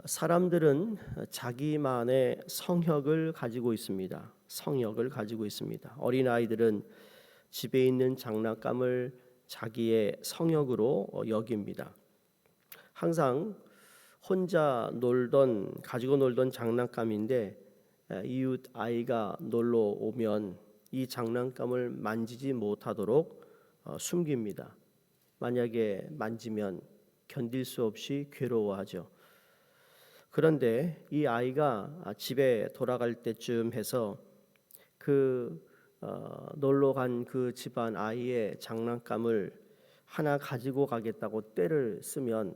사람들은 자기만의 성역을 가지고 있습니다. 성역을 가지고 있습니다. 어린아이들은 집에 있는 장난감을 자기의 성역으로 여깁니다. 항상 혼자 가지고 놀던 장난감인데 이웃 아이가 놀러 오면 이 장난감을 만지지 못하도록 숨깁니다. 만약에 만지면 견딜 수 없이 괴로워하죠. 그런데 이 아이가 집에 돌아갈 때쯤 해서 놀러 간 그 집안 아이의 장난감을 하나 가지고 가겠다고 떼를 쓰면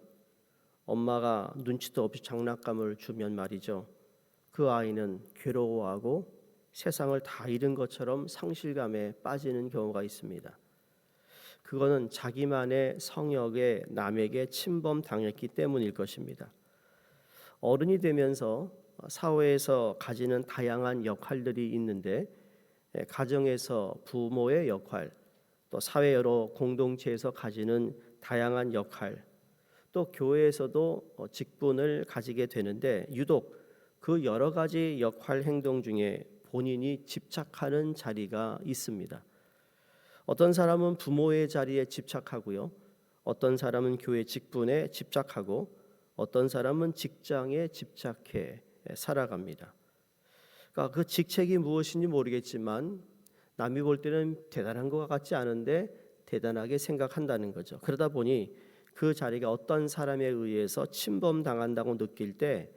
엄마가 눈치도 없이 장난감을 주면 말이죠. 그 아이는 괴로워하고 세상을 다 잃은 것처럼 상실감에 빠지는 경우가 있습니다. 그거는 자기만의 성역에 남에게 침범당했기 때문일 것입니다. 어른이 되면서 사회에서 가지는 다양한 역할들이 있는데 가정에서 부모의 역할, 또 사회 여러 공동체에서 가지는 다양한 역할, 또 교회에서도 직분을 가지게 되는데 유독 그 여러 가지 역할 행동 중에 본인이 집착하는 자리가 있습니다. 어떤 사람은 부모의 자리에 집착하고요. 어떤 사람은 교회 직분에 집착하고 어떤 사람은 직장에 집착해 살아갑니다. 그러니까 그 직책이 무엇인지 모르겠지만 남이 볼 때는 대단한 것 같지 않은데 대단하게 생각한다는 거죠. 그러다 보니 그 자리가 어떤 사람에 의해서 침범당한다고 느낄 때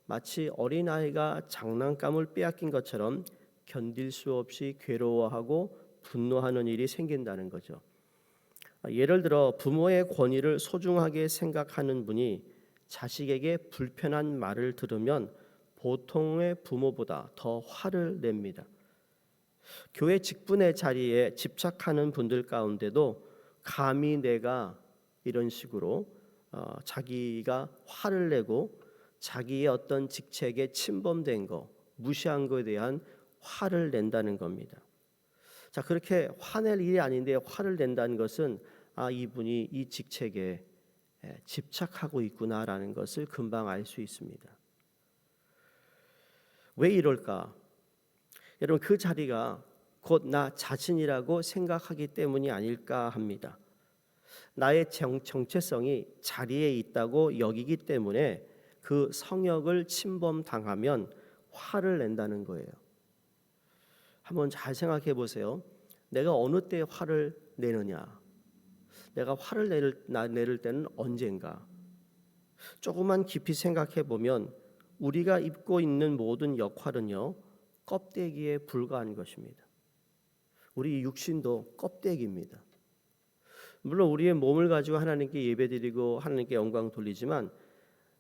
마치 어린아이가 장난감을 빼앗긴 것처럼 견딜 수 없이 괴로워하고 분노하는 일이 생긴다는 거죠. 예를 들어 부모의 권위를 소중하게 생각하는 분이 자식에게 불편한 말을 들으면 보통의 부모보다 더 화를 냅니다. 교회 직분의 자리에 집착하는 분들 가운데도 감히 내가 이런 식으로 자기가 화를 내고 자기의 어떤 직책에 침범된 거, 무시한 것에 대한 화를 낸다는 겁니다. 자, 그렇게 화낼 일이 아닌데 화를 낸다는 것은 이분이 이 직책에 집착하고 있구나라는 것을 금방 알 수 있습니다. 왜 이럴까? 여러분, 그 자리가 곧 나 자신이라고 생각하기 때문이 아닐까 합니다. 나의 정체성이 자리에 있다고 여기기 때문에 그 성역을 침범당하면 화를 낸다는 거예요. 한번 잘 생각해 보세요. 내가 어느 때 화를 내느냐? 내가 화를 내릴 때는 언젠가? 조금만 깊이 생각해 보면 우리가 입고 있는 모든 역할은요, 껍데기에 불과한 것입니다. 우리 육신도 껍데기입니다. 물론 우리의 몸을 가지고 하나님께 예배드리고 하나님께 영광 돌리지만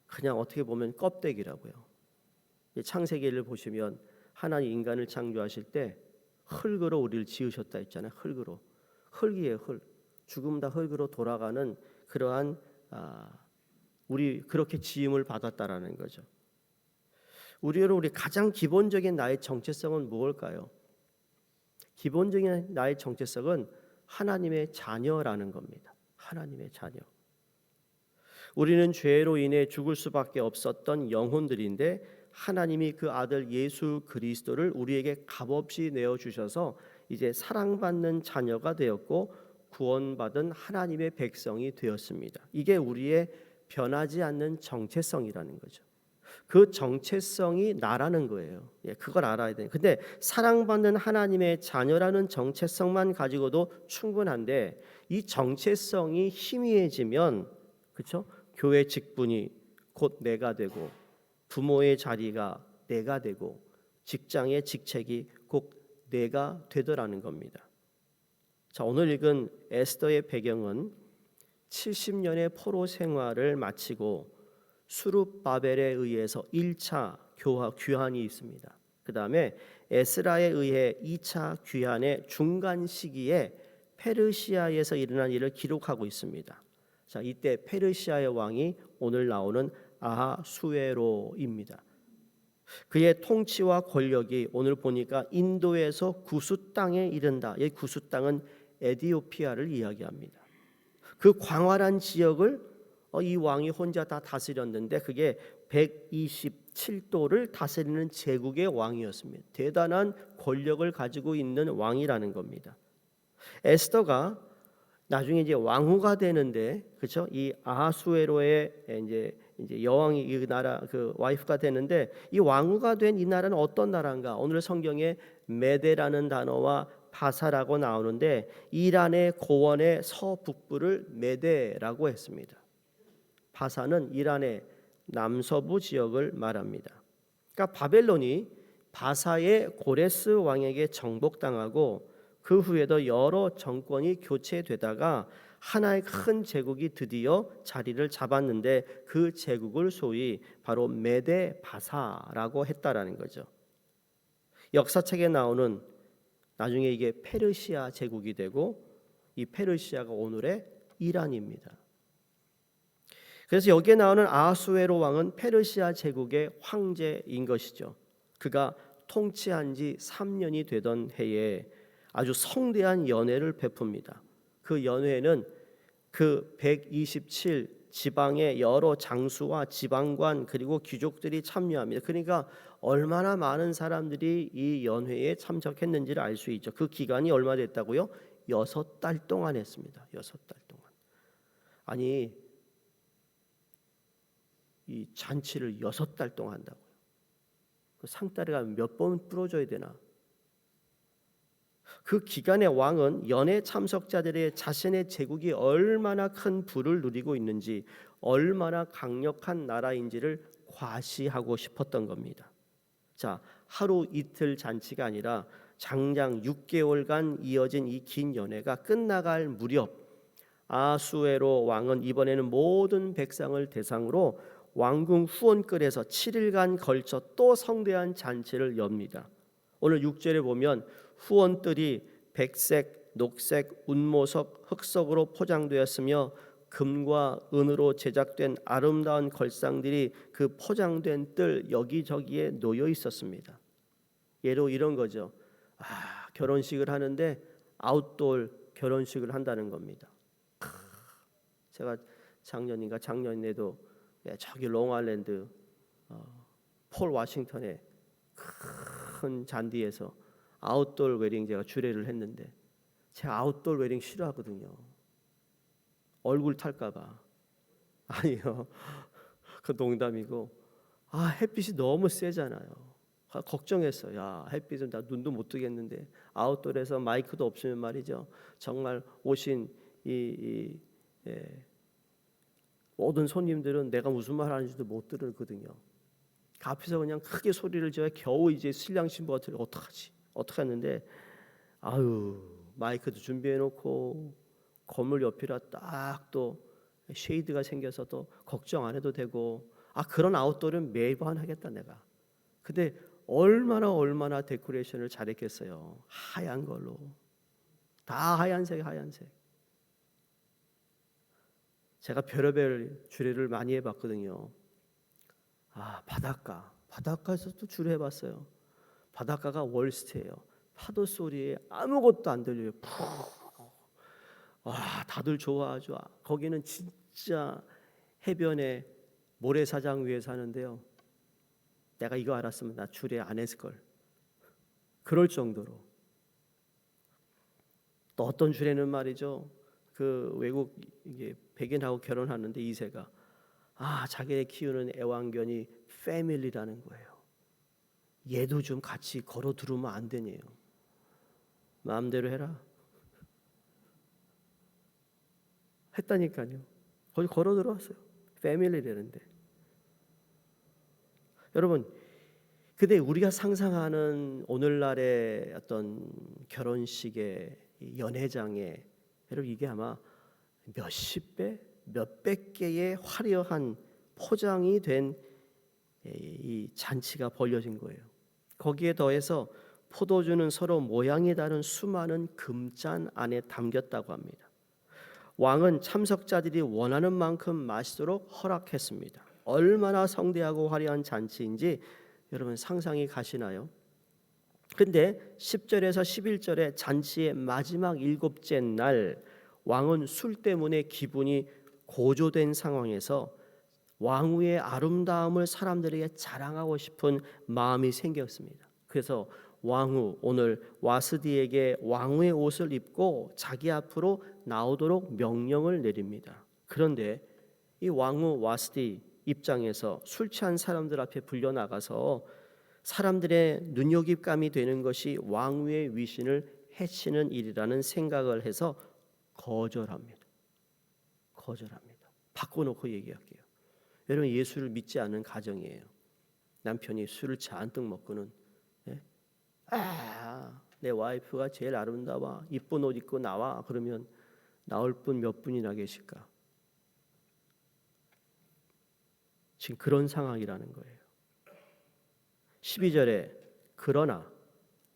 그냥 어떻게 보면 껍데기라고요. 창세기를 보시면 하나님 인간을 창조하실 때 흙으로 우리를 지으셨다 했잖아요. 흙으로. 흙이에요, 흙. 죽음 다 흙으로 돌아가는 그러한 우리 그렇게 지음을 받았다라는 거죠. 우리 가장 기본적인 나의 정체성은 무엇일까요? 기본적인 나의 정체성은 하나님의 자녀라는 겁니다. 하나님의 자녀. 우리는 죄로 인해 죽을 수밖에 없었던 영혼들인데 하나님이 그 아들 예수 그리스도를 우리에게 값없이 내어주셔서 이제 사랑받는 자녀가 되었고 구원받은 하나님의 백성이 되었습니다. 이게 우리의 변하지 않는 정체성이라는 거죠. 그 정체성이 나라는 거예요. 그걸 알아야 돼요. 근데 사랑받는 하나님의 자녀라는 정체성만 가지고도 충분한데 이 정체성이 희미해지면, 그렇죠? 교회 직분이 곧 내가 되고 부모의 자리가 내가 되고 직장의 직책이 곧 내가 되더라는 겁니다. 자, 오늘 읽은 에스더의 배경은 70년의 포로 생활을 마치고 수룹바벨에 의해서 1차 귀환이 있습니다. 그 다음에 에스라에 의해 2차 귀환의 중간 시기에 페르시아에서 일어난 일을 기록하고 있습니다. 자, 이때 페르시아의 왕이 오늘 나오는 아하수에로입니다. 그의 통치와 권력이 오늘 보니까 인도에서 구스 땅에 이른다. 이 구스 땅은 에디오피아를 이야기합니다. 그 광활한 지역을 이 왕이 혼자 다 다스렸는데 그게 127도를 다스리는 제국의 왕이었습니다. 대단한 권력을 가지고 있는 왕이라는 겁니다. 에스더가 나중에 이제 왕후가 되는데, 그렇죠? 이 아하수에로의 이제 여왕이 이 나라 그 와이프가 되는데, 이 왕후가 된 이 나라는 어떤 나라인가? 오늘 성경에 메데라는 단어와 바사라고 나오는데, 이란의 고원의 서북부를 메데라고 했습니다. 바사는 이란의 남서부 지역을 말합니다. 그러니까 바벨론이 바사의 고레스 왕에게 정복당하고 그 후에도 여러 정권이 교체되다가 하나의 큰 제국이 드디어 자리를 잡았는데, 그 제국을 소위 바로 메데 바사라고 했다라는 거죠. 역사책에 나오는 나중에 이게 페르시아 제국이 되고, 이 페르시아가 오늘의 이란입니다. 그래서 여기에 나오는 아하수에로 왕은 페르시아 제국의 황제인 것이죠. 그가 통치한 지 3년이 되던 해에 아주 성대한 연회를 베풉니다. 그 연회에는 그 127 지방의 여러 장수와 지방관 그리고 귀족들이 참여합니다. 그러니까 얼마나 많은 사람들이 이 연회에 참석했는지를 알 수 있죠. 그 기간이 얼마 됐다고요? 6달 동안 했습니다. 6달 동안. 아니, 이 잔치를 6달 동안 한다고요. 그 상다리가 몇 번 부러져야 되나? 그 기간에 왕은 연회 참석자들의 자신의 제국이 얼마나 큰 부를 누리고 있는지, 얼마나 강력한 나라인지를 과시하고 싶었던 겁니다. 자, 하루 이틀 잔치가 아니라 장장 6개월간 이어진 이 긴 연회가 끝나갈 무렵, 아하수에로 왕은 이번에는 모든 백성을 대상으로 왕궁 후원끌에서 7일간 걸쳐 또 성대한 잔치를 엽니다. 오늘 6절에 보면 후원들이 백색, 녹색, 운모석, 흑석으로 포장되었으며 금과 은으로 제작된 아름다운 걸상들이 그 포장된 뜰 여기저기에 놓여 있었습니다. 예로 이런 거죠. 결혼식을 하는데 아웃도어 결혼식을 한다는 겁니다. 제가 작년에도 저기 롱아일랜드 폴 워싱턴의 큰 잔디에서 아웃도어 웨딩 제가 주례를 했는데, 제가 아웃도어 웨딩 싫어하거든요. 얼굴 탈까봐. 아니요, 그 농담이고, 햇빛이 너무 세잖아요. 걱정했어요. 야, 햇빛은 나 눈도 못 뜨겠는데, 아웃도어에서 마이크도 없으면 말이죠, 정말 오신 모든 손님들은 내가 무슨 말 하는지도 못 들었거든요. 앞에서 그냥 크게 소리를 지어 겨우 이제 신랑 신부가 들어 어떡하지 했는데, 마이크도 준비해 놓고 건물 옆이라 딱 또 쉐이드가 생겨서 또 걱정 안 해도 되고, 그런 아웃도어는 매번 하겠다 내가. 근데 얼마나 데코레이션을 잘했겠어요. 하얀 걸로 다 하얀색. 제가 별의별 주례를 많이 해봤거든요. 바닷가에서도 주례해봤어요. 바닷가가 월스트예요. 파도 소리에 아무것도 안 들려요. 다들 좋아하죠. 거기는 진짜 해변에 모래사장 위에 사는데요. 내가 이거 알았으면 나 주례 안 했을 걸. 그럴 정도로. 또 어떤 주례는 말이죠. 그 외국 이게 백인하고 결혼하는데 2세가 자기네 키우는 애완견이 패밀리라는 거예요. 얘도 좀 같이 걸어 들으면 안 되네요. 마음대로 해라. 했다니까요. 거기 걸어 들어왔어요. 패밀리라는데. 여러분, 근데 우리가 상상하는 오늘날의 어떤 결혼식의 연회장에, 여러분 이게 아마 몇십 배, 몇백 개의 화려한 포장이 된 이 잔치가 벌려진 거예요. 거기에 더해서 포도주는 서로 모양이 다른 수많은 금잔 안에 담겼다고 합니다. 왕은 참석자들이 원하는 만큼 마시도록 허락했습니다. 얼마나 성대하고 화려한 잔치인지 여러분 상상이 가시나요? 근데 10절에서 11절에 잔치의 마지막 7째 날, 왕은 술 때문에 기분이 고조된 상황에서 왕후의 아름다움을 사람들에게 자랑하고 싶은 마음이 생겼습니다. 그래서 왕후 오늘 와스디에게 왕후의 옷을 입고 자기 앞으로 나오도록 명령을 내립니다. 그런데 이 왕후 와스디 입장에서 술 취한 사람들 앞에 불려 나가서 사람들의 눈요깃감이 되는 것이 왕후의 위신을 해치는 일이라는 생각을 해서 거절합니다. 바꿔놓고 얘기할게요. 여러분, 예수를 믿지 않는 가정이에요. 남편이 술을 잔뜩 먹고는 내 와이프가 제일 아름다워, 이쁜 옷 입고 나와. 그러면 나올 분 몇 분이나 계실까? 지금 그런 상황이라는 거예요. 12절에 그러나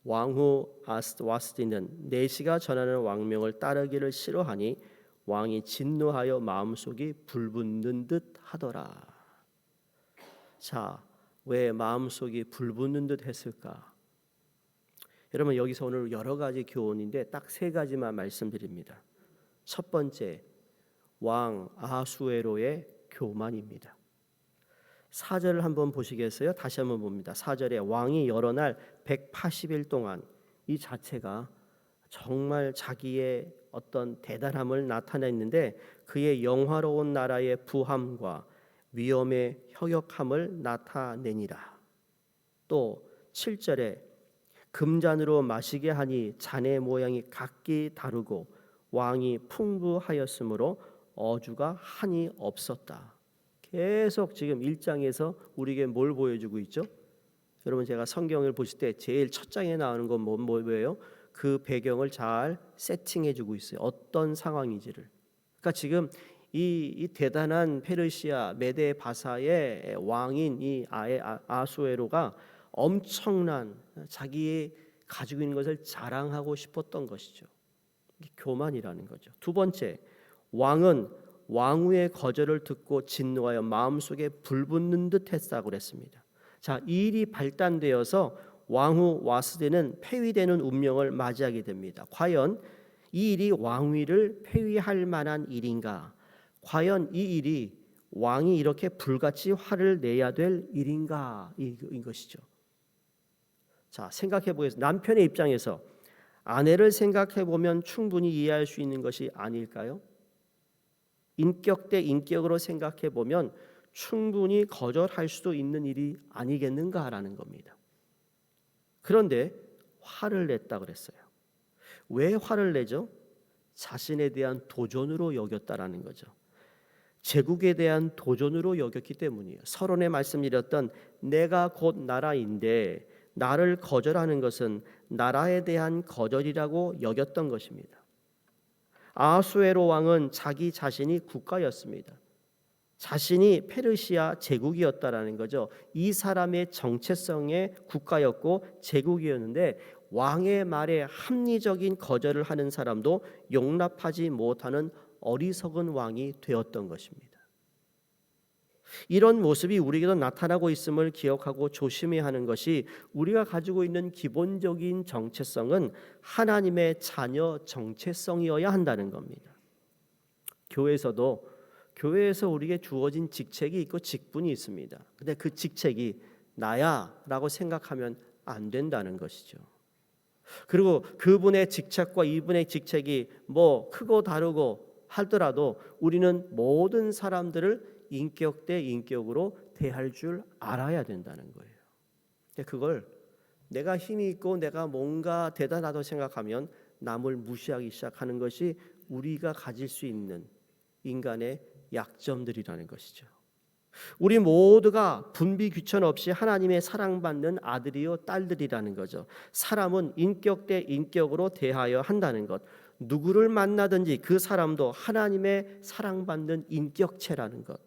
왕후 와스디는 내시가 전하는 왕명을 따르기를 싫어하니 왕이 진노하여 마음속이 불붙는 듯 하더라. 자, 왜 마음속이 불붙는 듯 했을까? 여러분, 여기서 오늘 여러 가지 교훈인데 딱 세 가지만 말씀드립니다. 첫 번째, 왕 아하수에로의 교만입니다. 4절을 한번 보시겠어요? 다시 한번 봅니다. 4절에 왕이 여러 날 180일 동안, 이 자체가 정말 자기의 어떤 대단함을 나타냈는데 그의 영화로운 나라의 부함과 위엄의 혁혁함을 나타내니라. 또 7절에 금잔으로 마시게 하니 잔의 모양이 각기 다르고 왕이 풍부하였으므로 어주가 한이 없었다. 계속 지금 1장에서 우리에게 뭘 보여주고 있죠? 여러분, 제가 성경을 보실 때 제일 첫 장에 나오는 건 뭐예요? 그 배경을 잘 세팅해주고 있어요. 어떤 상황인지를. 그러니까 지금 이 대단한 페르시아 메데 바사의 왕인 이 아수에로가 엄청난 자기의 가지고 있는 것을 자랑하고 싶었던 것이죠. 교만이라는 거죠. 두 번째, 왕은 왕후의 거절을 듣고 진노하여 마음속에 불붙는 듯 했다고 그랬습니다. 자, 이 일이 발단되어서 왕후 와스디는 폐위되는 운명을 맞이하게 됩니다. 과연 이 일이 왕위를 폐위할 만한 일인가? 과연 이 일이 왕이 이렇게 불같이 화를 내야 될 일인가? 인 것이죠. 자, 생각해 보겠습니다. 남편의 입장에서 아내를 생각해 보면 충분히 이해할 수 있는 것이 아닐까요? 인격 대 인격으로 생각해 보면 충분히 거절할 수도 있는 일이 아니겠는가라는 겁니다. 그런데 화를 냈다 그랬어요. 왜 화를 내죠? 자신에 대한 도전으로 여겼다라는 거죠. 제국에 대한 도전으로 여겼기 때문이에요. 서론에 말씀드렸던 내가 곧 나라인데 나를 거절하는 것은 나라에 대한 거절이라고 여겼던 것입니다. 아하수에로 왕은 자기 자신이 국가였습니다. 자신이 페르시아 제국이었다라는 거죠. 이 사람의 정체성의 국가였고 제국이었는데 왕의 말에 합리적인 거절을 하는 사람도 용납하지 못하는 어리석은 왕이 되었던 것입니다. 이런 모습이 우리에게도 나타나고 있음을 기억하고 조심해야 하는 것이, 우리가 가지고 있는 기본적인 정체성은 하나님의 자녀 정체성이어야 한다는 겁니다. 교회에서 우리에게 주어진 직책이 있고 직분이 있습니다. 근데 그 직책이 나야라고 생각하면 안 된다는 것이죠. 그리고 그분의 직책과 이분의 직책이 뭐 크고 다르고 하더라도 우리는 모든 사람들을 인격 대 인격으로 대할 줄 알아야 된다는 거예요. 그걸 내가 힘이 있고 내가 뭔가 대단하다고 생각하면 남을 무시하기 시작하는 것이 우리가 가질 수 있는 인간의 약점들이라는 것이죠. 우리 모두가 분비 귀천 없이 하나님의 사랑받는 아들이요 딸들이라는 거죠. 사람은 인격 대 인격으로 대하여 한다는 것. 누구를 만나든지 그 사람도 하나님의 사랑받는 인격체라는 것.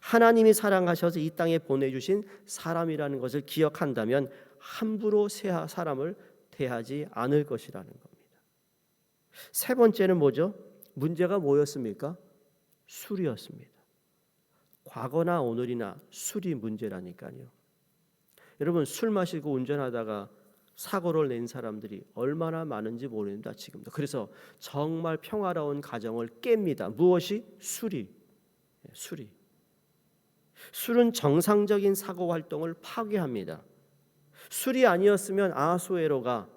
하나님이 사랑하셔서 이 땅에 보내주신 사람이라는 것을 기억한다면 함부로 사람을 대하지 않을 것이라는 겁니다. 세 번째는 뭐죠? 문제가 뭐였습니까? 술이었습니다. 과거나 오늘이나 술이 문제라니까요. 여러분, 술 마시고 운전하다가 사고를 낸 사람들이 얼마나 많은지 모릅니다. 지금도. 그래서 정말 평화로운 가정을 깹니다. 무엇이? 술이. 술은 정상적인 사고 활동을 파괴합니다. 술이 아니었으면 아하수에로가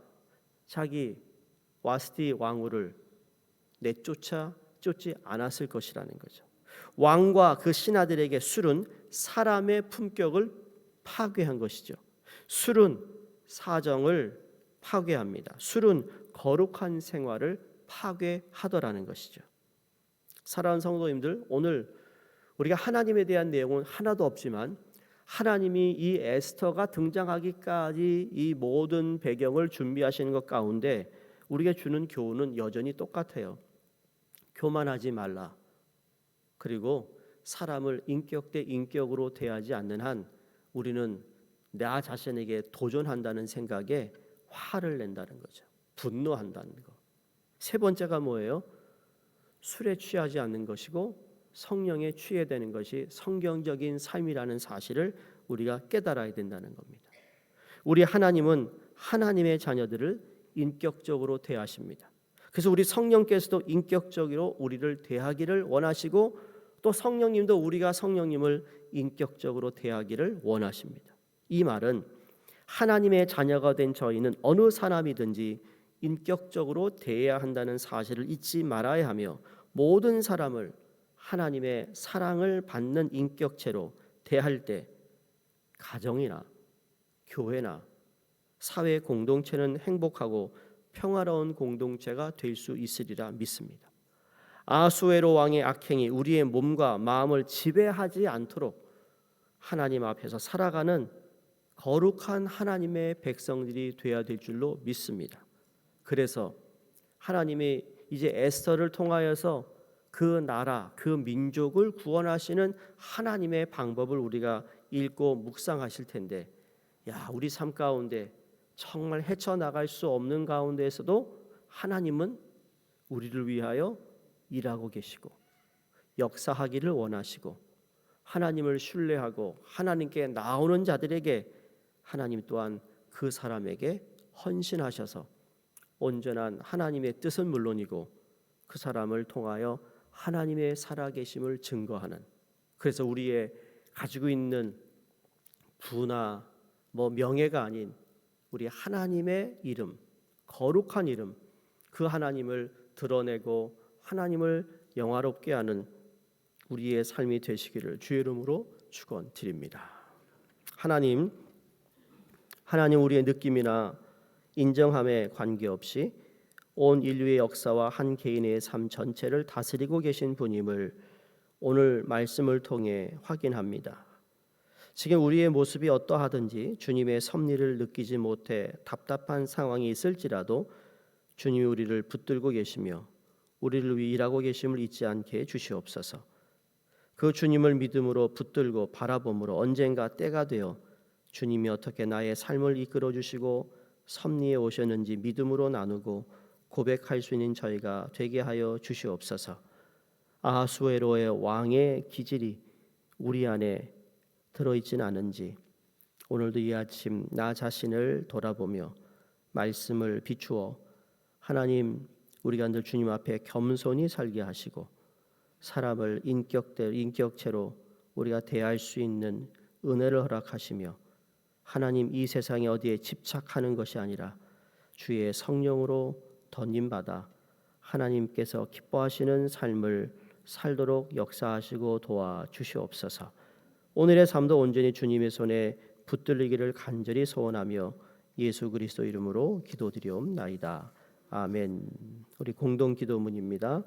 자기 와스티 왕후를 쫓지 않았을 것이라는 거죠. 왕과 그 신하들에게 술은 사람의 품격을 파괴한 것이죠. 술은 사정을 파괴합니다. 술은 거룩한 생활을 파괴하더라는 것이죠. 사랑하는 성도님들, 오늘 우리가 하나님에 대한 내용은 하나도 없지만 하나님이 이 에스더가 등장하기까지 이 모든 배경을 준비하시는 것 가운데 우리가 주는 교훈은 여전히 똑같아요. 교만하지 말라. 그리고 사람을 인격 대 인격으로 대하지 않는 한 우리는 나 자신에게 도전한다는 생각에 화를 낸다는 거죠. 분노한다는 거. 세 번째가 뭐예요? 술에 취하지 않는 것이고 성령에 취해되는 것이 성경적인 삶이라는 사실을 우리가 깨달아야 된다는 겁니다. 우리 하나님은 하나님의 자녀들을 인격적으로 대하십니다. 그래서 우리 성령께서도 인격적으로 우리를 대하기를 원하시고 또 성령님도 우리가 성령님을 인격적으로 대하기를 원하십니다. 이 말은 하나님의 자녀가 된 저희는 어느 사람이든지 인격적으로 대해야 한다는 사실을 잊지 말아야 하며 모든 사람을 하나님의 사랑을 받는 인격체로 대할 때 가정이나 교회나 사회 공동체는 행복하고 평화로운 공동체가 될 수 있으리라 믿습니다. 아하수에로 왕의 악행이 우리의 몸과 마음을 지배하지 않도록 하나님 앞에서 살아가는 거룩한 하나님의 백성들이 되어야 될 줄로 믿습니다. 그래서 하나님이 이제 에스더를 통하여서 그 나라, 그 민족을 구원하시는 하나님의 방법을 우리가 읽고 묵상하실 텐데, 우리 삶 가운데 정말 헤쳐나갈 수 없는 가운데에서도 하나님은 우리를 위하여 일하고 계시고 역사하기를 원하시고 하나님을 신뢰하고 하나님께 나오는 자들에게 하나님 또한 그 사람에게 헌신하셔서 온전한 하나님의 뜻은 물론이고 그 사람을 통하여 하나님의 살아계심을 증거하는, 그래서 우리의 가지고 있는 부나 명예가 아닌 우리 하나님의 이름, 거룩한 이름, 그 하나님을 드러내고 하나님을 영화롭게 하는 우리의 삶이 되시기를 주의 이름으로 축원드립니다. 하나님 우리의 느낌이나 인정함에 관계없이 온 인류의 역사와 한 개인의 삶 전체를 다스리고 계신 분임을 오늘 말씀을 통해 확인합니다. 지금 우리의 모습이 어떠하든지 주님의 섭리를 느끼지 못해 답답한 상황이 있을지라도 주님이 우리를 붙들고 계시며 우리를 위해 일하고 계심을 잊지 않게 해주시옵소서. 그 주님을 믿음으로 붙들고 바라봄으로 언젠가 때가 되어 주님이 어떻게 나의 삶을 이끌어 주시고 섭리에 오셨는지 믿음으로 나누고 고백할 수 있는 저희가 되게 하여 주시옵소서. 아하수에로의 왕의 기질이 우리 안에 들어있진 않은지 오늘도 이 아침 나 자신을 돌아보며 말씀을 비추어 하나님, 우리가 늘 주님 앞에 겸손히 살게 하시고 사람을 인격체로 우리가 대할 수 있는 은혜를 허락하시며 하나님, 이 세상에 어디에 집착하는 것이 아니라 주의 성령으로 던짐받아 하나님께서 기뻐하시는 삶을 살도록 역사하시고 도와주시옵소서. 오늘의 삶도 온전히 주님의 손에 붙들리기를 간절히 소원하며 예수 그리스도 이름으로 기도드리옵나이다. 아멘. 우리 공동 기도문입니다.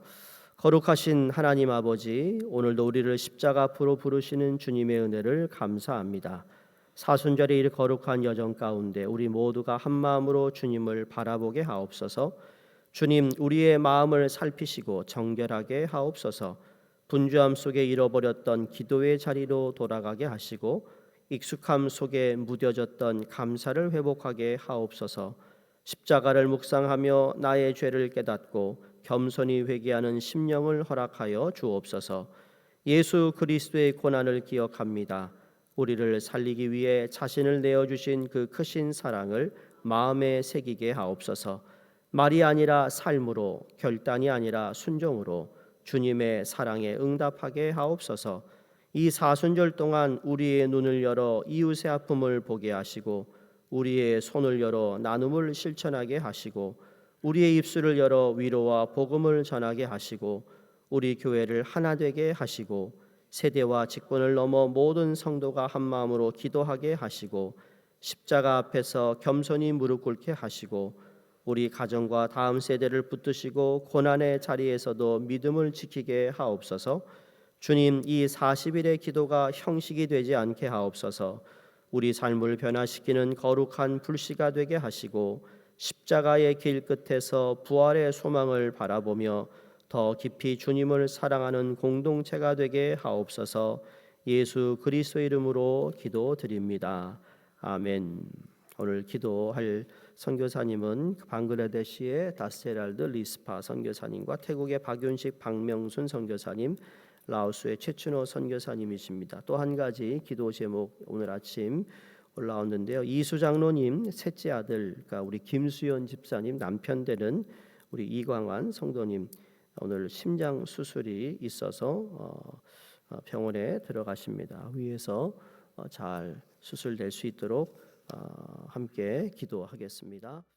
거룩하신 하나님 아버지, 오늘도 우리를 십자가 앞으로 부르시는 주님의 은혜를 감사합니다. 사순절의 이 거룩한 여정 가운데 우리 모두가 한 마음으로 주님을 바라보게 하옵소서. 주님, 우리의 마음을 살피시고 정결하게 하옵소서. 분주함 속에 잃어버렸던 기도의 자리로 돌아가게 하시고 익숙함 속에 무뎌졌던 감사를 회복하게 하옵소서. 십자가를 묵상하며 나의 죄를 깨닫고 겸손히 회개하는 심령을 허락하여 주옵소서. 예수 그리스도의 고난을 기억합니다. 우리를 살리기 위해 자신을 내어주신 그 크신 사랑을 마음에 새기게 하옵소서. 말이 아니라 삶으로, 결단이 아니라 순종으로 주님의 사랑에 응답하게 하옵소서. 이 사순절 동안 우리의 눈을 열어 이웃의 아픔을 보게 하시고 우리의 손을 열어 나눔을 실천하게 하시고 우리의 입술을 열어 위로와 복음을 전하게 하시고 우리 교회를 하나 되게 하시고 세대와 직분을 넘어 모든 성도가 한 마음으로 기도하게 하시고 십자가 앞에서 겸손히 무릎 꿇게 하시고 우리 가정과 다음 세대를 붙드시고 고난의 자리에서도 믿음을 지키게 하옵소서. 주님, 이 40일의 기도가 형식이 되지 않게 하옵소서. 우리 삶을 변화시키는 거룩한 불씨가 되게 하시고 십자가의 길 끝에서 부활의 소망을 바라보며 더 깊이 주님을 사랑하는 공동체가 되게 하옵소서. 예수 그리스도의 이름으로 기도드립니다. 아멘. 오늘 기도할 선교사님은 방글라데시의 다스헤랄드 리스파 선교사님과 태국의 박윤식 박명순 선교사님, 라오스의 최춘호 선교사님이십니다. 또 한 가지 기도 제목 오늘 아침 올라왔는데요. 이수 장로님 셋째 아들, 그러니까 우리 김수연 집사님 남편 되는 우리 이광환 성도님 오늘 심장 수술이 있어서 병원에 들어가십니다. 위에서 잘 수술될 수 있도록 함께 기도하겠습니다.